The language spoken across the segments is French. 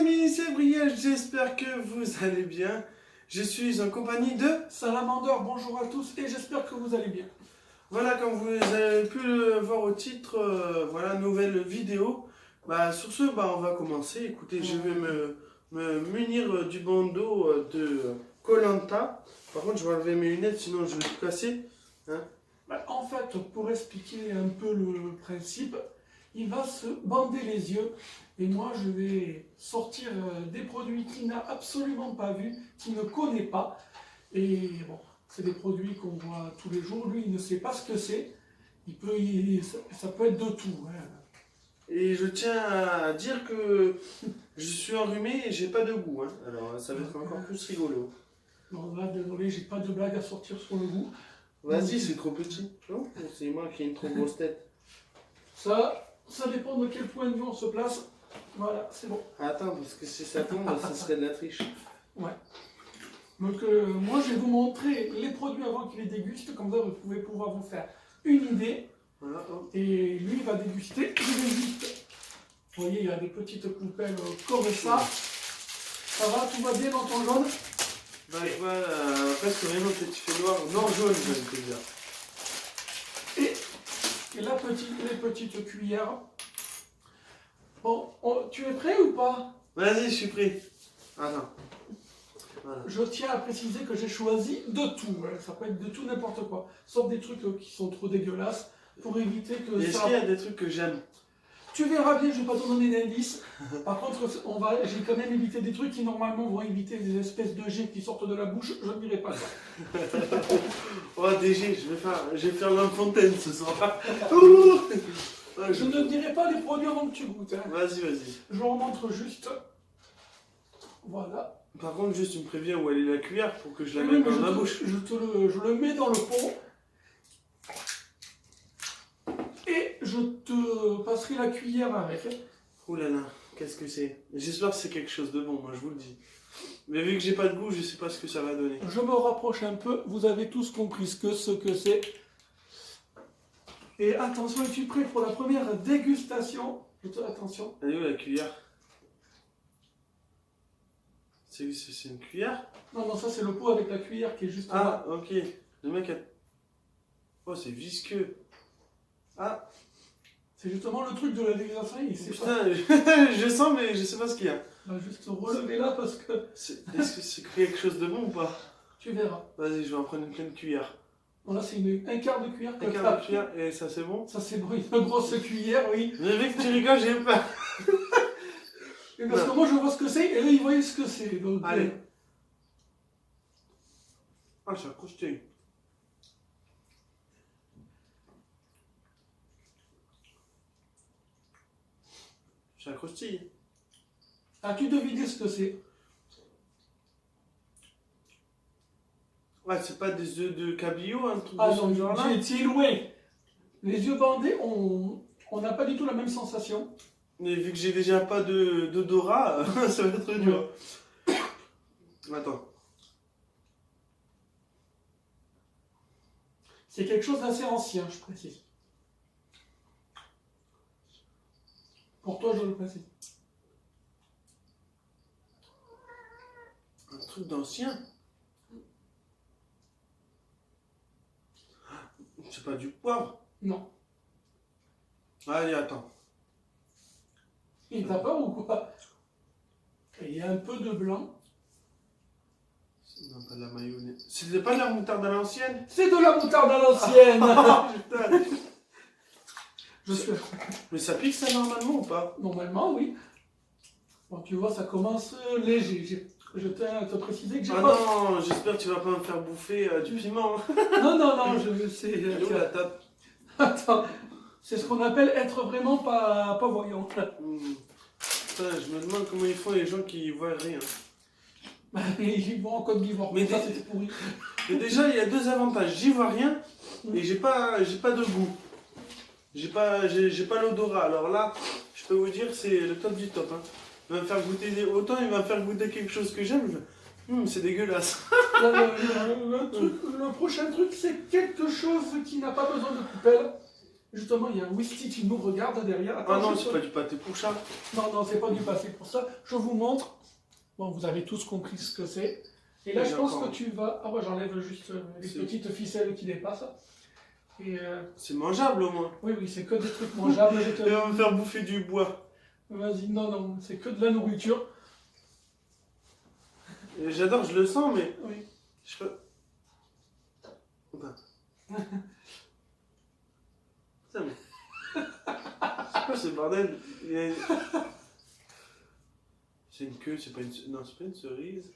amis, c'est Brielle, j'espère que vous allez bien. Je suis en compagnie de Salamander, bonjour à tous et j'espère que vous allez bien. Voilà, comme vous avez pu le voir au titre, voilà, nouvelle vidéo. Sur ce, on va commencer. Écoutez, je vais me munir du bandeau de Koh-Lanta. Par contre, je vais enlever mes lunettes, sinon je vais tout casser. Hein. En fait, pour expliquer un peu le principe, il va se bander les yeux et moi je vais sortir des produits qu'il n'a absolument pas vus, qu'il ne connaît pas. Et bon, c'est des produits qu'on voit tous les jours. Lui, il ne sait pas ce que c'est. Ça peut être de tout. Hein. Et je tiens à dire que je suis enrhumé et j'ai pas de goût. Hein. Alors, ça va être encore plus rigolo. Bon, là, désolé, j'ai pas de blague à sortir sur le goût. Vas-y, c'est trop petit. Non, c'est moi qui ai une trop grosse tête. Ça dépend de quel point de vue on se place. Voilà, c'est bon. Attends, parce que si ça tombe, ça serait de la triche. Ouais. Donc moi je vais vous montrer les produits avant qu'il les déguste, comme ça vous pouvez pouvoir vous faire une idée. Voilà, hop. Et lui il va déguster, je vais juste. Vous voyez, il y a des petites poubelles comme ça. Ça va, tout va bien dans ton jaune? Je vois presque rien au petit fait noir. Non, jaune, je vais te dire. Et là, les petites cuillères. Bon, tu es prêt ou pas? Vas-y, je suis prêt. Attends. Voilà. Je tiens à préciser que j'ai choisi de tout. Hein. Ça peut être de tout, n'importe quoi. Sauf des trucs qui sont trop dégueulasses pour éviter que Est-ce qu'il y a des trucs que j'aime? Tu verras bien, je vais pas te donner d'indices. Par contre, j'ai quand même évité des trucs qui normalement vont éviter des espèces de jets qui sortent de la bouche. Je ne dirai pas ça. Oh, DG, je vais faire l'enfontaine ce soir. Je ne dirai pas les produits avant que tu goûtes. Hein. Vas-y. Je vous montre juste. Voilà. Par contre, juste tu me préviens où elle est la cuillère pour que je la Oui, mette mais dans ma bouche. Je le mets dans le pot. Et je te passerai la cuillère avec. Ouh là là, qu'est-ce que c'est? J'espère que c'est quelque chose de bon, moi je vous le dis. Mais vu que j'ai pas de goût, je sais pas ce que ça va donner. Je me rapproche un peu. Vous avez tous compris ce que c'est. Et attention, es-tu prêt pour la première dégustation? Attention. Elle est où la cuillère? C'est une cuillère? Non, ça c'est le pot avec la cuillère qui est juste là. là. Ok. Le mec a... Oh, c'est visqueux. Ah. C'est justement le truc de la dégustation. Putain, je sens mais je sais pas ce qu'il y a. On va juste relever là parce que... Est-ce que c'est quelque chose de bon ou pas? Tu verras. Vas-y, je vais en prendre une pleine cuillère. Bon là c'est un quart de cuillère. Un quart de cuillère et ça c'est bon? Ça c'est bon, une grosse cuillère, oui. Mais mec, tu rigoles, j'ai peur. Parce que moi je vois ce que c'est et eux ils voient ce que c'est. Donc, allez. Ah, ça croustille. Ça croustille. As-tu deviné ce que c'est? Ouais, c'est pas des œufs de cabillaud, un truc de ce genre-là? tu es loin. Les yeux bandés, on n'a pas du tout la même sensation. Mais vu que j'ai déjà pas d'odorat, ça va être dur. Attends. C'est quelque chose d'assez ancien, je précise. Pour toi, je le précise. Un truc d'ancien? C'est pas du poivre? Non. Allez, attends. Il t'a peur ou quoi? Et il y a un peu de blanc. Non, pas de la mayonnaise. C'était pas de la moutarde à l'ancienne? C'est de la moutarde à l'ancienne. Putain. Je suis... Mais ça pique ça normalement ou pas? Normalement, oui. Bon, tu vois, ça commence léger. Je tiens à te préciser que j'ai pas... non, j'espère que tu vas pas me faire bouffer du piment. Non, je sais. Elle est où la table? Attends, c'est ce qu'on appelle être vraiment pas voyant. Putain, je me demande comment ils font les gens qui voient rien. Ils vont en Côte d'Ivoire, mais ça c'était pourri. Mais déjà, il y a deux avantages. J'y vois rien et j'ai pas de goût. J'ai pas l'odorat. Alors là, je peux vous dire, c'est le top du top. Hein. Il va me faire goûter autant il va me faire goûter quelque chose que j'aime. C'est dégueulasse. Le prochain truc, c'est quelque chose qui n'a pas besoin de coupelle. Justement, il y a Wisty qui nous regarde derrière. Ah non, Attention, c'est pas du pâté pour chat. non, non, c'est pas du passé pour ça. Je vous montre. Bon, vous avez tous compris ce que c'est. Et là, Oui, je pense d'accord. que tu vas... Ah ouais, j'enlève juste les C'est- petites ficelles qui dépassent. Et C'est mangeable au moins. oui, oui, c'est que des trucs mangeables. Et on va me faire bouffer du bois. Vas-y, non, non, c'est que de la nourriture. Et j'adore, je le sens, mais Oui. je peux... Putain. Putain, mais... C'est quoi ce bordel? C'est une queue, c'est pas une... Non, c'est pas une cerise.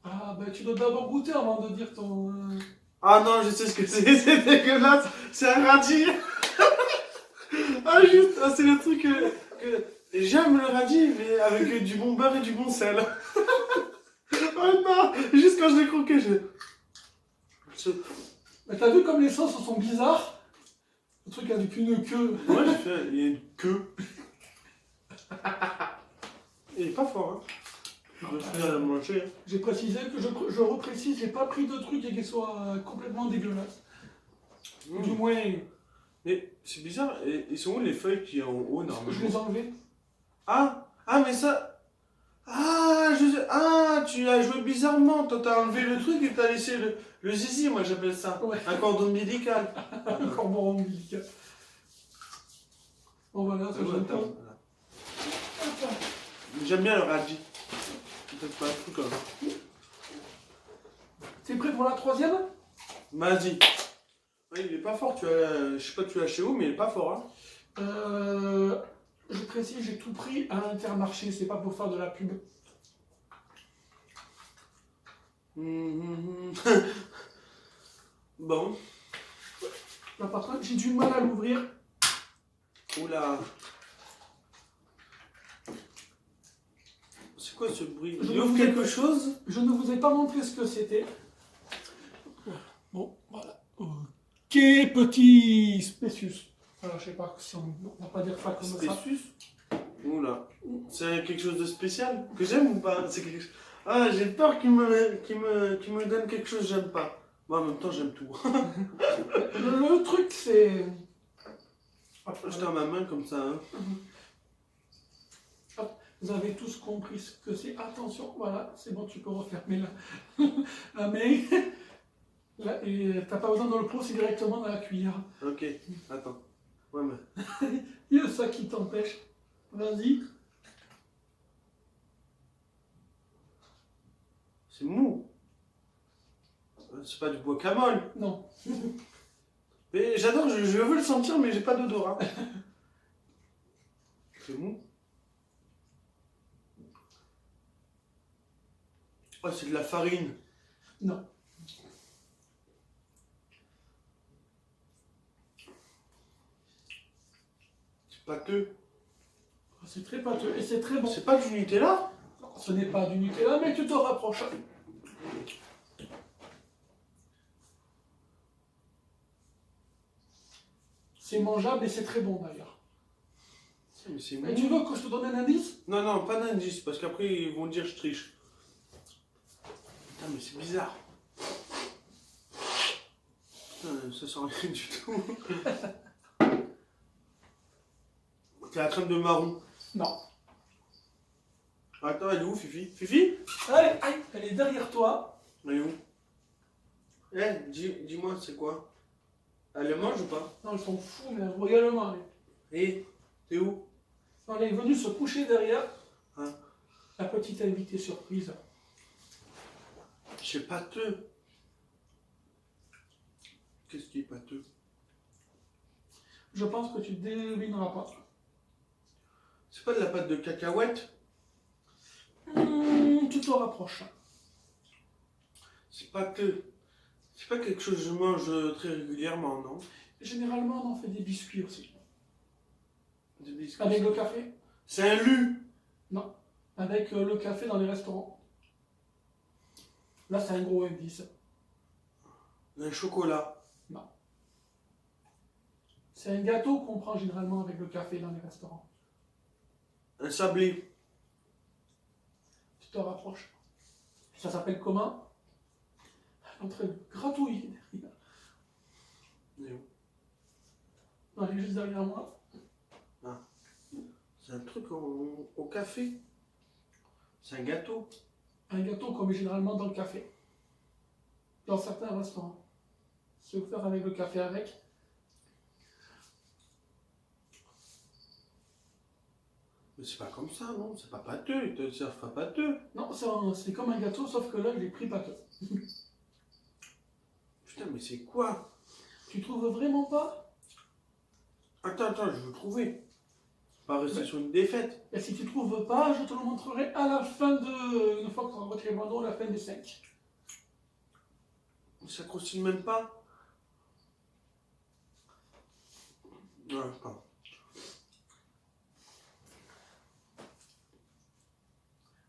Ah, bah tu dois d'abord goûter avant de dire ton... Ah non, je sais ce que c'est dégueulasse. C'est un radis. Ah, juste, ah, c'est le truc que... J'aime le radis, mais avec du bon beurre et du bon sel. Oh non, juste quand je l'ai croqué, Mais t'as vu comme les sauces sont bizarres? Le truc avec une queue. Moi, j'ai fait... Il y a une queue. Il est pas fort, hein. Je vais finir à le manger. Hein. J'ai précisé que je reprécise, j'ai pas pris de truc et qu'il soit complètement dégueulasse. Mmh. Du moins, Mais c'est bizarre, et ils sont où les feuilles qui sont en haut, je normalement? les ai enlevées. Ah, mais ça... Ah, tu as joué bizarrement. Toi, t'as enlevé le truc et t'as laissé le zizi, moi j'appelle ça. Ouais. Un cordon ombilical. Un cordon ombilical. Bon voilà, ça j'aime pas. Voilà. J'aime bien le radis. Peut-être pas tout comme ça. T'es prêt pour la troisième? Vas-y. Ouais, il est pas fort, je sais pas tu l'as chez où, mais il est pas fort. Hein. Je précise, j'ai tout pris à Intermarché, c'est pas pour faire de la pub. Bon. Là par contre, j'ai du mal à l'ouvrir. Oula. C'est quoi ce bruit? Je Il ouvre vous quelque ai- chose? Je ne vous ai pas montré ce que c'était. Bon, voilà. Ok, petit spécius. Alors, je sais pas si on va pas dire ça comme ça. Spécius? Oula. C'est quelque chose de spécial? Que j'aime ou pas? C'est quelque... Ah, j'ai peur qu'il me donne quelque chose que j'aime pas. Bon, en même temps, j'aime tout. Le truc, c'est... Hop, Je dans ma main comme ça. Hein. hop, vous avez tous compris ce que c'est. Attention, voilà, c'est bon, tu peux refermer la main. Là, et t'as pas besoin de le plonger directement dans la cuillère. Ok, attends. Ouais, mais... Il y a ça qui t'empêche. Vas-y. C'est mou. C'est pas du guacamole. Non. Mais j'adore, je veux le sentir, mais j'ai pas d'odorat. C'est mou. Oh, c'est de la farine. Non. C'est pâteux. C'est très pâteux et c'est très bon. C'est pas du Nutella? Non, ce n'est pas du Nutella, mais tu te rapproches. C'est mangeable et c'est très bon d'ailleurs. Mais c'est Et tu veux que je te donne un indice? Non, non, pas d'indice, parce qu'après ils vont dire je triche. Putain, mais c'est bizarre. Putain, ça sent rien du tout. C'est la crème de marron. Non. Attends, elle est où, Fifi? Fifi? Allez, aïe, elle est derrière toi. Elle est où? Eh, dis-moi, c'est quoi? Elle le mange ou pas? Non, ils sont fous, mais royalement. Eh, t'es où? Non, elle est venue se coucher derrière. Hein? La petite invitée surprise. C'est pâteux. Qu'est-ce qui est pâteux? Je pense que tu devineras pas. C'est pas de la pâte de cacahuète? Tu te rapproches. C'est pâteux. C'est pas quelque chose que je mange très régulièrement, non? Généralement, on en fait des biscuits aussi. Des biscuits. Avec le café? C'est un lu. Non. Avec le café dans les restaurants. Là, c'est un gros indice. Un chocolat. Non. C'est un gâteau qu'on prend généralement avec le café dans les restaurants. Un sablé. Tu te rapproches. Ça s'appelle comment? Entre gratouille. Il est où? Elle est juste derrière moi. C'est un truc au café. C'est un gâteau. Un gâteau comme généralement dans le café. Dans certains restaurants. C'est offert avec le café avec. Mais c'est pas comme ça, non? C'est pas pâteux. Ils te servent pas pâteux. Non, c'est comme un gâteau, sauf que là, il est pris pâteux. Putain, mais c'est quoi? Tu trouves vraiment pas? Attends, je veux trouver. Pas rester sur une défaite. Et si tu trouves pas, je te le montrerai à la fin de... Une fois qu'on va créer à la fin des 5. Ça croustille même pas. Non, pas.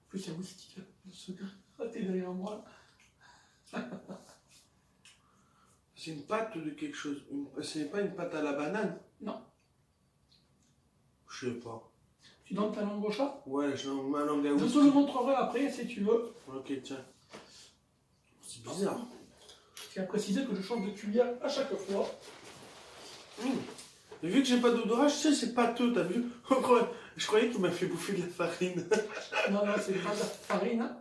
En plus, il y a Moustique de se gratter derrière moi. C'est une pâte de quelque chose. Ce n'est pas une pâte à la banane? Non. Je sais pas. Tu donnes ta langue au chat? Ouais, j'ai ma langue à Je te whisky. le montrerai après si tu veux. Ok, tiens. C'est bizarre. Je tiens à préciser que je change de cuillère à chaque fois. Et vu que j'ai pas d'odorat, je sais, c'est pâteux, t'as vu? Je croyais qu'il m'a fait bouffer de la farine. Non, non, c'est pas de la farine.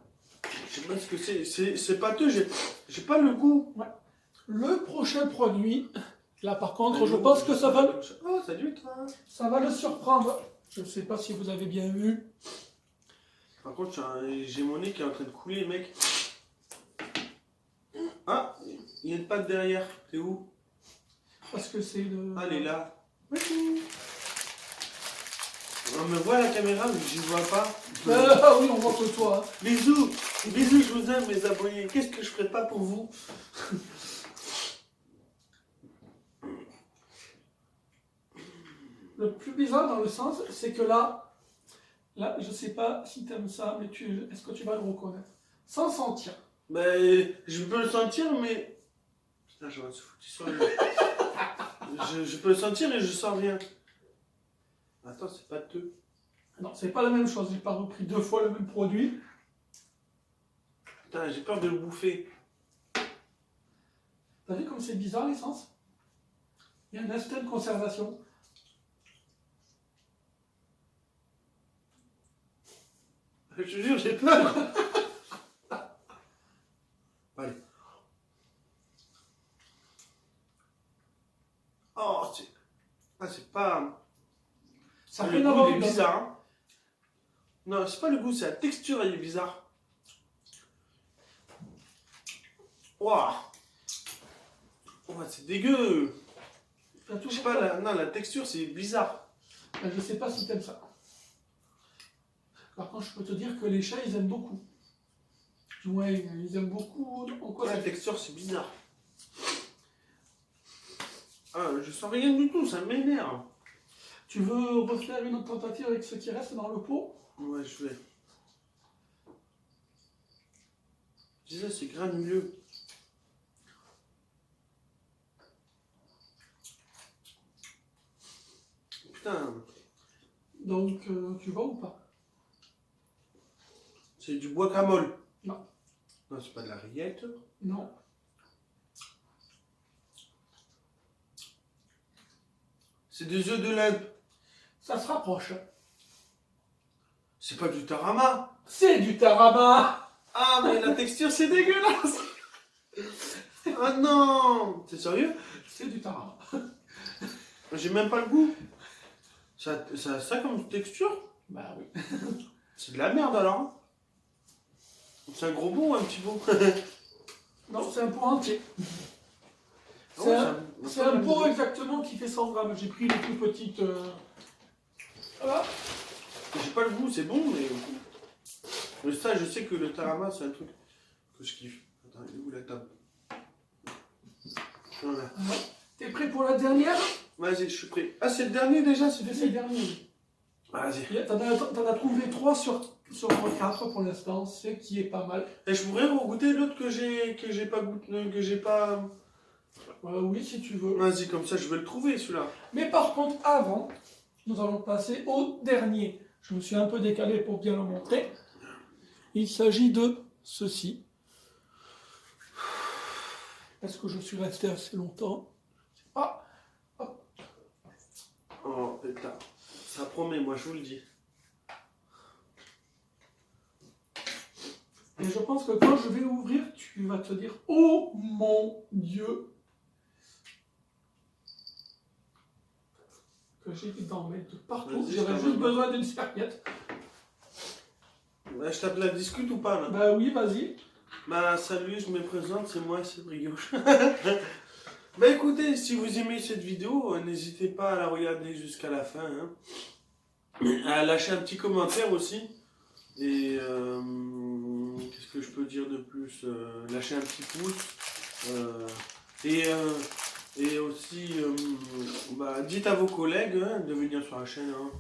Je sais pas ce que c'est. C'est pâteux, j'ai pas le goût. Ouais. Le prochain produit, là par contre, je pense que ça va, Oh, salut toi. ça va le surprendre. Je ne sais pas si vous avez bien vu. Par contre, j'ai mon nez qui est en train de couler, mec. Ah, il y a une pâte derrière. T'es où? Parce que c'est le... Ah, elle est là. On me voit à la caméra, mais j'y vois pas. Ah oui, on voit que toi. Bisous, bisous, je vous aime, mes abonnés. Qu'est-ce que je ferais pas pour vous? Le plus bizarre dans le sens, c'est que là, je sais pas si tu aimes ça, mais est-ce que tu vas le reconnaître? Sans sentir. Ben, je peux le sentir, mais... Putain, j'aurais un foutu sur le... je peux le sentir et je sens rien. Attends, c'est pâteux. Non, c'est pas la même chose. J'ai pas repris 2 fois le même produit. Putain, j'ai peur de le bouffer. T'as vu comme c'est bizarre l'essence? Il y a un instinct de conservation. Je te jure, j'ai peur. Allez. Oh, c'est... Ah, c'est pas... Ça le fait une goût, il est avant. bizarre. Hein. Non, c'est pas le goût, c'est la texture, elle est bizarre. Waouh. Oh, c'est dégueu. Je sais pas, non, la texture, c'est bizarre. Ben, je sais pas si t'aimes ça. Par contre, je peux te dire que les chats, ils aiment beaucoup. Ouais, ils aiment beaucoup. La texture, c'est bizarre. Ah, je sens rien du tout, ça m'énerve. Tu veux refaire une autre tentative avec ce qui reste dans le pot? Ouais, je vais. Je disais, c'est granuleux. Putain. Donc, tu vois ou pas? C'est du guacamole. Non. Non, c'est pas de la rillette. Non. C'est des œufs de l'Inde. Ça se rapproche. C'est pas du tarama. C'est du tarama! Ah, mais la texture, c'est dégueulasse. Ah non. C'est sérieux? C'est du tarama. J'ai même pas le goût. Ça a ça comme texture? Bah oui. C'est de la merde alors. Hein. C'est un gros pot ou un petit pot? Non, c'est un pot entier. Oh, C'est un pot exactement qui fait 100 grammes. J'ai pris les plus petites. Voilà. J'ai pas le goût, c'est bon, mais ça, je sais que le tarama, c'est un truc que je kiffe. Attends, il est où la table? Voilà. T'es prêt pour la dernière? Vas-y, je suis prêt. Ah, c'est le dernier déjà? C'est le dernier. Vas-y. T'en as trouvé 3 sur 4 pour l'instant, ce qui est pas mal. Et je pourrais regoûter l'autre que j'ai pas goûté, que j'ai pas... Oui, si tu veux. Vas-y, comme ça, je vais le trouver, celui-là. Mais par contre, avant, nous allons passer au dernier. Je me suis un peu décalé pour bien le montrer. Il s'agit de ceci. Est-ce que je suis resté assez longtemps? Ah, hop. Oh putain, ça promet, moi je vous le dis. Et je pense que quand je vais ouvrir, tu vas te dire, oh mon Dieu, que j'ai d'en mettre de partout. Vas-y, J'aurais je juste t'en besoin d'une serviette. Je tape la discute ou pas là? Bah oui, vas-y. Bah salut, je me présente, c'est moi, c'est Brioche. Bah écoutez, si vous aimez cette vidéo, n'hésitez pas à la regarder jusqu'à la fin. Hein. À lâcher un petit commentaire aussi. Et qu'est-ce que je peux dire de plus? Lâcher un petit pouce. Et aussi, bah, dites à vos collègues hein, de venir sur la chaîne. Hein.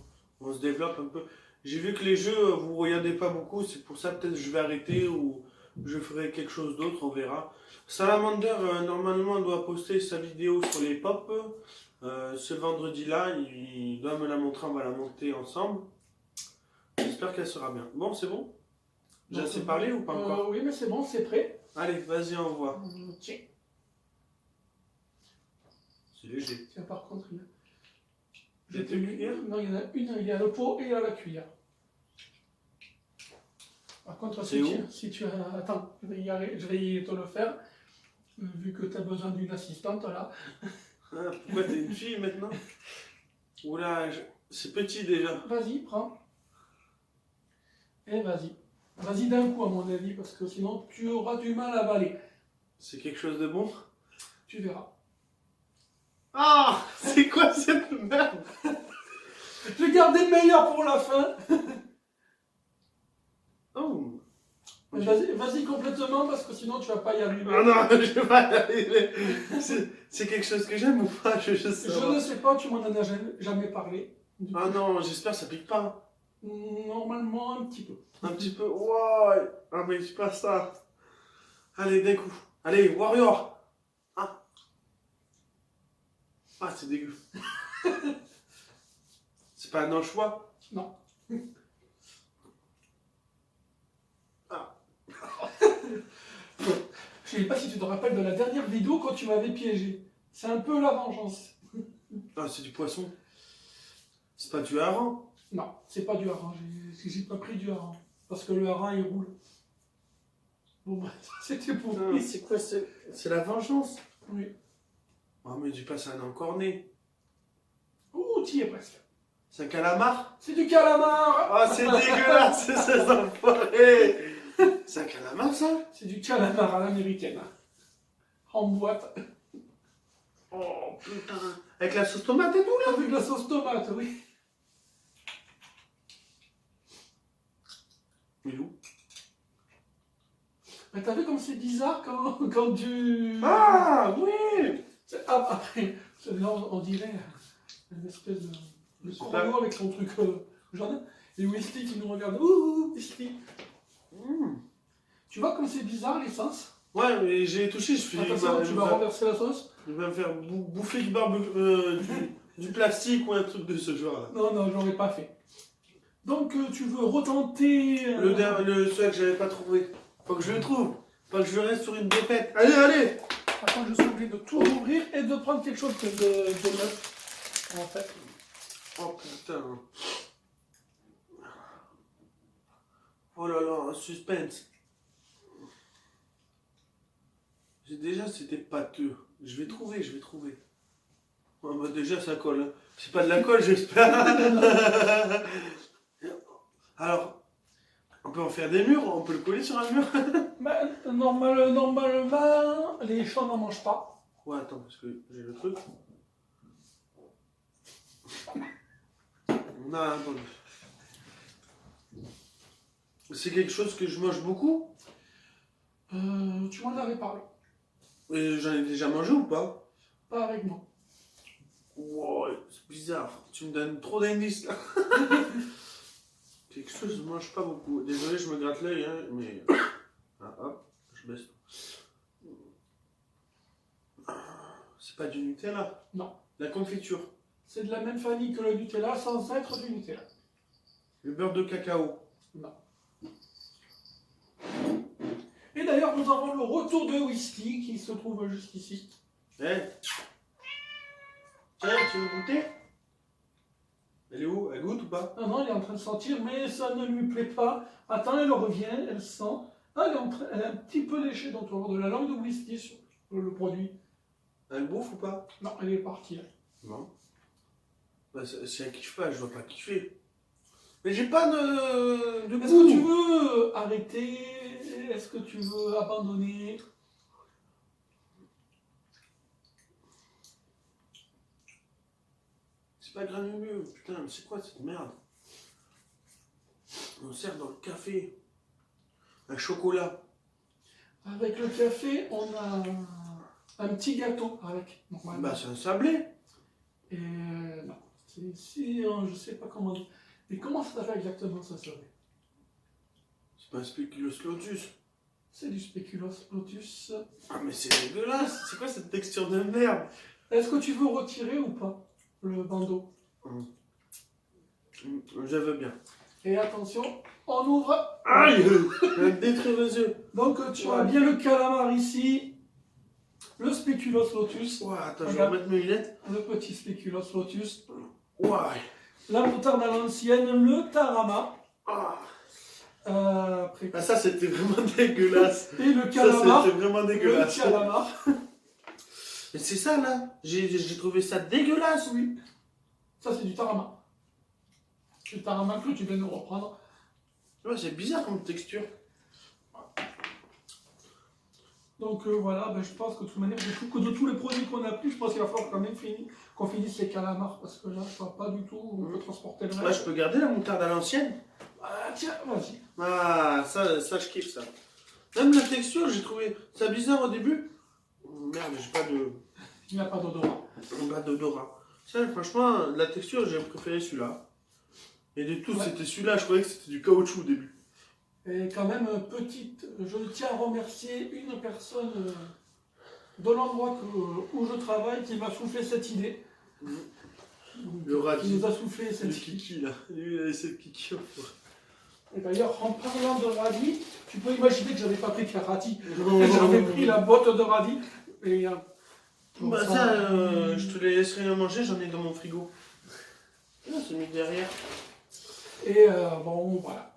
On se développe un peu. J'ai vu que les jeux, vous regardez pas beaucoup. C'est pour ça peut-être je vais arrêter ou je ferai quelque chose d'autre, on verra. Salamander, normalement, doit poster sa vidéo sur les pop. Ce vendredi-là, il doit me la montrer, on va la monter ensemble. J'espère qu'elle sera bien. Bon, c'est bon? J'ai assez parlé ou pas encore? Oui, mais c'est bon, c'est prêt. Allez, vas-y, on voit. Tiens. C'est léger. Tiens, par contre, il y a... J'ai deux cuillères? Non, il y en a une, il y a le pot et il y a la cuillère. Par contre, si tu as... Attends, je vais te le faire. Vu que tu as besoin d'une assistante, là. Ah, pourquoi t'es une fille maintenant? Oula, c'est petit déjà. Vas-y, prends. Et vas-y. Vas-y d'un coup, à mon avis, parce que sinon, tu auras du mal à avaler. C'est quelque chose de bon? Tu verras. Ah! C'est quoi cette merde? J'ai gardé le meilleur pour la fin. Oh! Vas-y complètement, parce que sinon, tu vas pas y arriver. Ah non, je vais pas y arriver. C'est quelque chose que j'aime ou pas? Je sais Je ne sais pas, tu m'en as jamais parlé. Ah non, j'espère que ça pique pas. Normalement, un petit peu. Un petit peu. Ouais. Ah mais c'est pas ça. Allez, d'un coup. Allez, Warrior. Ah. Ah, c'est dégueu. C'est pas un anchois? Non. Ah. Je sais pas si tu te rappelles de la dernière vidéo quand tu m'avais piégé. C'est un peu la vengeance. Ah, c'est du poisson. C'est pas du hareng. Non, c'est pas du hareng. J'ai pas pris du hareng. Parce que le hareng, il roule. Bon, bref, c'était pour Ah, lui. c'est quoi? C'est la vengeance? Oui. Oh, mais dis pas, c'est un encorné. Ouh, t'y es presque. C'est un calamar? C'est du calamar. Ah, c'est dégueulasse, ces enfoirés. C'est un calamar, ça? C'est du calamar à l'américaine. En boîte. Oh, putain. Avec la sauce tomate et tout, là? Avec la sauce tomate, oui. Mais où? Mais t'as vu comme c'est bizarre quand tu... Ah, oui. Après, on dirait une espèce de C'est corbeau avec son truc jaune. Et Wesley qui nous regarde. Ouh, Wesley. Tu vois comme c'est bizarre l'essence? Ouais, mais j'ai touché, je suis. Attention, tu vas renverser la sauce? Je vais me faire bouffer du plastique ou un truc de ce genre là. Non, non, je l'aurais pas fait. Donc tu veux retenter... Celui que j'avais pas trouvé. Faut que je le trouve. Faut que je reste sur une défaite. Allez, allez. Par contre, je suis obligé de tout ouvrir et de prendre quelque chose de neuf. En fait. Oh putain. Oh là là, un suspense. Déjà, c'était pâteux. Je vais trouver, je vais trouver. Oh, bah, déjà, ça colle. Hein. C'est pas de la colle, j'espère. Alors, on peut en faire des murs, on peut le coller sur un mur. Bah, normalement, les chats n'en mangent pas. Ouais, attends, parce que j'ai le truc. Non, attends. C'est quelque chose que je mange beaucoup. Tu m'en avais parlé. Et j'en ai déjà mangé ou pas? Pas avec moi. Wow, c'est bizarre. Tu me donnes trop d'indices là. Quelque chose que je mange pas beaucoup. Désolé, je me gratte l'œil, hein, mais. Ah, hop, je baisse. C'est pas du Nutella? Non. La confiture. C'est de la même famille que le Nutella sans être du Nutella. Le beurre de cacao. Non. Et d'ailleurs, nous avons le retour de Whisky qui se trouve juste ici. Eh? Tiens, tu veux goûter? Elle est où? Elle goûte ou pas? Non, non, elle est en train de sentir, mais ça ne lui plaît pas. Attends, elle revient, elle sent. Ah, elle est un petit peu léchée, donc on va avoir de la langue de whisky sur le produit. Elle bouffe ou pas? Non, elle est partie. Là. Non. Bah, si elle kiffe pas, je dois pas kiffer. Mais j'ai pas de Est-ce goût. que tu veux arrêter? Est-ce que tu veux abandonner? C'est pas granuleux. Putain, mais c'est quoi cette merde? On sert dans le café. Un chocolat. Avec le café, on a un petit gâteau avec. Normalement. Bah, c'est un sablé. Et non, je sais pas comment dire. Et comment ça s'appelle exactement ça serait? C'est pas un spéculoos lotus. C'est du spéculoos lotus. Ah, mais c'est dégueulasse. C'est quoi cette texture de merde? Est-ce que tu veux retirer ou pas le bandeau? Je veux bien. Et attention, on ouvre. Aïe! Je vais me détruire les yeux. Donc tu as bien le calamar ici, le spéculoos lotus, Ouah, attends, je vais Regarde. remettre mes lunettes. le petit spéculoos lotus, Ouah. la moutarde à l'ancienne, le tarama. Ah. Après, Ah, ça, c'était vraiment dégueulasse. et le Ça, calamar. c'était vraiment dégueulasse. Le calamar. Mais c'est ça, là. J'ai trouvé ça dégueulasse. Oui. Ça, c'est du tarama. Le tarama que tu viens de reprendre. Ouais, c'est bizarre comme texture. Donc voilà, ben, je pense que de toute manière, de tous les produits qu'on a pris, je pense qu'il va falloir quand même qu'on finisse les calamars. Parce que là, je ne vois pas du tout où on peut transporter le Ouais, reste. je peux garder la moutarde à l'ancienne. Ah, tiens, vas-y. Ah, ça, je kiffe ça. Même la texture, j'ai trouvé ça bizarre au début. Merde, j'ai pas de. Il n'y a pas d'odorat. Pas d'odorat. Ça, franchement, la texture, j'ai préféré celui-là. Et de tous, Ouais. c'était celui-là, je croyais que c'était du caoutchouc au début. Et quand même, je tiens à remercier une personne de l'endroit où je travaille qui m'a soufflé cette idée. Le radis. Qui nous a soufflé C'est cette le idée. kiki là. Lui, il a laissé le kiki. Et d'ailleurs, en parlant de radis, tu peux imaginer que j'avais pas pris que la radis. Oh. J'avais pris la botte de radis. Et, donc Bah ça, je te les laisserai en manger, j'en ai dans mon frigo. Ah, c'est mis derrière. Et bon, voilà.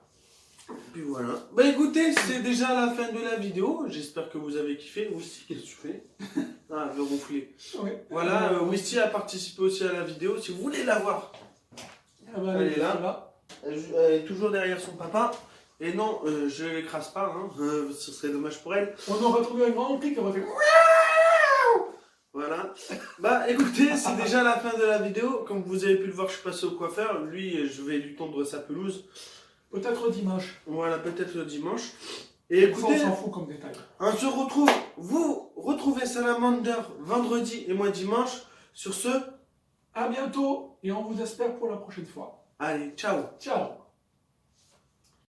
Puis voilà. Bah écoutez, c'est déjà la fin de la vidéo. J'espère que vous avez kiffé. Wisty, qu'est-ce que tu fais? Ah, elle veut ronfler. Ouais. Voilà, Wisty a participé aussi à la vidéo. Si vous voulez la voir, Ah bah, elle est là. voilà. elle est toujours derrière son papa. Et non, je l'écrase pas, hein. Ce serait dommage pour elle. On aurait trouvé un grand clic, on aurait fait. Voilà. Bah écoutez, c'est déjà la fin de la vidéo. Comme vous avez pu le voir, je suis passé au coiffeur. Lui, je vais lui tondre sa pelouse. Peut-être dimanche. Voilà, peut-être le dimanche. Et Une fois, écoutez, on s'en fout comme détail. on se retrouve. Vous retrouvez Salamander vendredi et moi dimanche. Sur ce, À bientôt et on vous espère pour la prochaine fois. allez, ciao. Ciao.